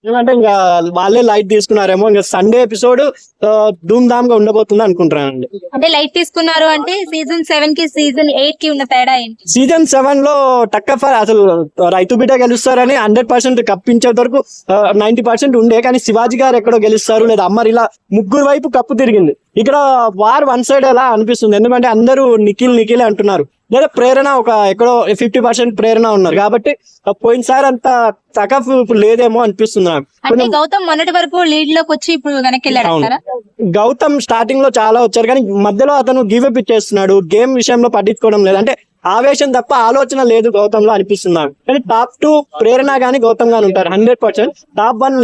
ఎందుకంటే ఇంకా వాళ్ళే లైట్ తీసుకున్నారేమో, ఇంకా సండే ఎపిసోడ్ ధూమ్ ధామ్ గా ఉండబోతుంది అనుకుంటున్నానండి. అంటే లైట్ తీసుకున్నారు అంటే సీజన్ 7 కి సీజన్ 8 కి ఉన్న తేడా ఏంటి? సీజన్ 7 లో టక్కఫర్ అసలు రైతు బిడ్డ గెలుస్తారని 100% కప్పించే వరకు 90% ఉండే, కానీ శివాజీ గారు ఎక్కడో గెలుస్తారు లేదా అమ్మర్ ఇలా ముగ్గురు వైపు కప్పు తిరిగింది. ఇక్కడ వార్ వన్ సైడ్ ఎలా అనిపిస్తుంది, ఎందుకంటే అందరూ నిఖిల్ అంటున్నారు, లేదా ప్రేరణ ఒక ఎక్కడో 50% ప్రేరణ ఉన్నారు కాబట్టి పోయినసారి అంత టకఫ్ ఇప్పుడు లేదేమో అనిపిస్తుంది నాకు. అంటే గౌతమ్ మొన్నటి వరకు లీడ్ లోకి వచ్చి ఇప్పుడు వెనక్కి వెళ్ళాడు. గౌతమ్ స్టార్టింగ్ లో చాలా వచ్చారు, కానీ మధ్యలో అతను గివ్ అప్ ఇచ్చేస్తున్నాడు, గేమ్ విషయంలో పట్టించుకోవడం లేదు, అంటే ఆవేశం తప్ప ఆలోచన లేదు గౌతమ్ లో అనిపిస్తుంది నాకు. కానీ టాప్ 2 ప్రేరణ గానీ గౌతమ్ గానీ ఉంటారు 100%. టాప్ 1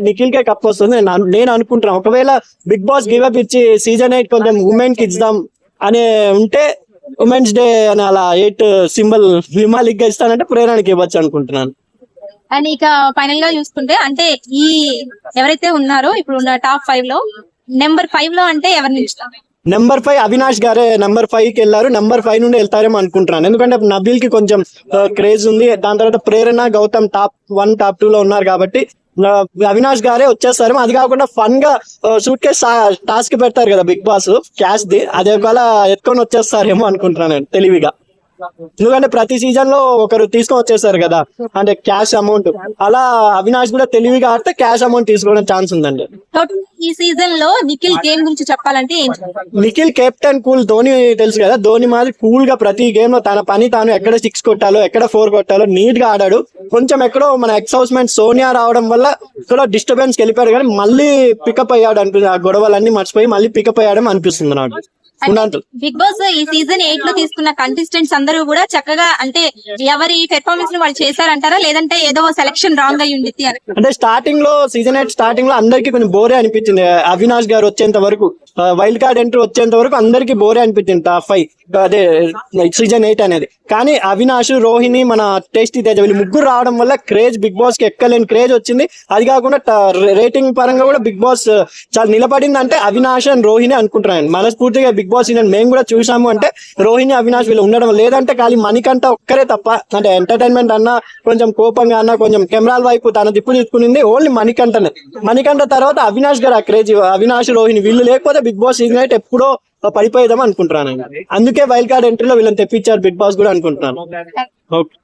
నిఖిల్కే కప్ వస్తుంది నేను అనుకుంటున్నాను. ఒకవేళ బిగ్ బాస్ గివ్ అప్ ఇచ్చి సీజన్ 8 కొంచెం ఉమెన్ కి ఇద్దాం అనే ఉంటే, ఉమెన్స్ డే అని అలా 8 సింబల్ విమాలిక్ గా ఇస్తానంటే ప్రేరణకి ఇవ్వచ్చు అనుకుంటున్నాను. అండ్ ఇక ఫైనల్ గా చూసుకుంటే అంటే ఈ ఎవరైతే ఉన్నారో ఇప్పుడు ఉన్న టాప్ 5 లో నెంబర్ 5 లో అంటే ఎవరిని ఇస్తారు? నెంబర్ 5 అవినాష్ గారే నెంబర్ 5 కి వెళ్ళారు. నెంబర్ 5 నుండి వెళ్తారేమో అనుకుంటున్నాను, ఎందుకంటే నబీల్ కి కొంచెం క్రేజ్ ఉంది. దాని తర్వాత ప్రేరణ గౌతమ్ టాప్ 1 టాప్ 2 లో ఉన్నారు కాబట్టి అవినాష్ గారే వచ్చేస్తారేమో. అది కాకుండా ఫన్ గా సూట్ కేస్ టాస్క్ పెడతారు కదా బిగ్ బాస్ క్యాష్ ది, అదే ఒకవేళ ఎత్తుకొని వచ్చేస్తారేమో అనుకుంటున్నాను నేను తెలివిగా. ఎందుకంటే ప్రతి సీజన్ లో ఒకరు తీసుకొని వచ్చేస్తారు కదా, అంటే క్యాష్ అమౌంట్, అలా అవినాష్ కూడా తెలివిగా ఆడితే క్యాష్ అమౌంట్ తీసుకోవడం ఛాన్స్ ఉందండి. ఈ సీజన్ లో నిఖిల్ గేమ్ గురించి చెప్పాలంటే నిఖిల్ కెప్టెన్ కూల్, ధోని తెలుసు కదా, ధోని మాది కూల్ గా ప్రతి గేమ్ లో తన పని తాను ఎక్కడ 6 కొట్టాలో ఎక్కడ 4 కొట్టాలో నీట్ గా ఆడాడు. కొంచెం ఎక్కడో మన ఎక్స్ హౌస్ మేట్ సోనియా రావడం వల్ల ఇక్కడ డిస్టర్బెన్స్ వెళ్ళిపోయాడు, కానీ మళ్ళీ పికప్ అయ్యాడు అనిపిస్తుంది. ఆ గొడవలన్నీ మర్చిపోయి మళ్ళీ పికప్ అయ్యాడని అనిపిస్తుంది నాకు. బిగ్ బాస్ ఈ సీజన్ 8 లో తీసుకున్న కంటెస్టెంట్స్ అందరూ కూడా చక్కగా అంటే ఎవరి పెర్ఫార్మెన్స్ ని వాళ్ళు చేశారంటారా, లేదంటే ఏదో సెలక్షన్ రాంగ్ అయ్యి ఉండిద్ది? అంటే స్టార్టింగ్ లో సీజన్ 8 స్టార్టింగ్ లో అందరికి కొంచెం బోరే అనిపించింది. అవినాష్ గారు వచ్చేంత వరకు, వైల్డ్ కార్డ్ ఎంట్రీ వచ్చేంత వరకు అందరికి బోరే అనిపించింది టాప్ 5 అదే సీజన్ 8 అనేది. కానీ అవినాష్, రోహిణి, మన టేస్టీ తేజ వీళ్ళు ముగ్గురు రావడం వల్ల క్రేజ్ బిగ్ బాస్ కి ఎక్కలేని క్రేజ్ వచ్చింది. అది కాకుండా రేటింగ్ పరంగా కూడా బిగ్ బాస్ చాలా నిలబడింది. అంటే అవినాష్ అండ్ రోహిణి అనుకుంటున్నాను మనస్ఫూర్తిగా. బిగ్ బాస్ సీజన్ మేము కూడా చూసాము అంటే రోహిణి, అవినాష్ వీళ్ళు ఉండడం, లేదంటే ఖాళీ మణికంఠ ఒక్కరే తప్ప, అంటే ఎంటర్టైన్మెంట్ అన్నా కొంచెం కోపంగా అన్నా కొంచెం కెమెరాల వైపు తన దిప్పు తీసుకునింది ఓన్లీ మణికంఠనే. మణికంఠ తర్వాత అవినాష్ గారు ఆ క్రేజ్. అవినాష్, రోహిణి వీళ్ళు లేకపోతే బిగ్ బాస్ సీజన్ 8 ఎప్పుడో పడిపోయేదాం అనుకుంటున్నాను. అందుకే వైల్డ్ కార్డ్ ఎంట్రీలో వీళ్ళని తెప్పించారు బిగ్ బాస్ కూడా అనుకుంటున్నాను. ఓకే.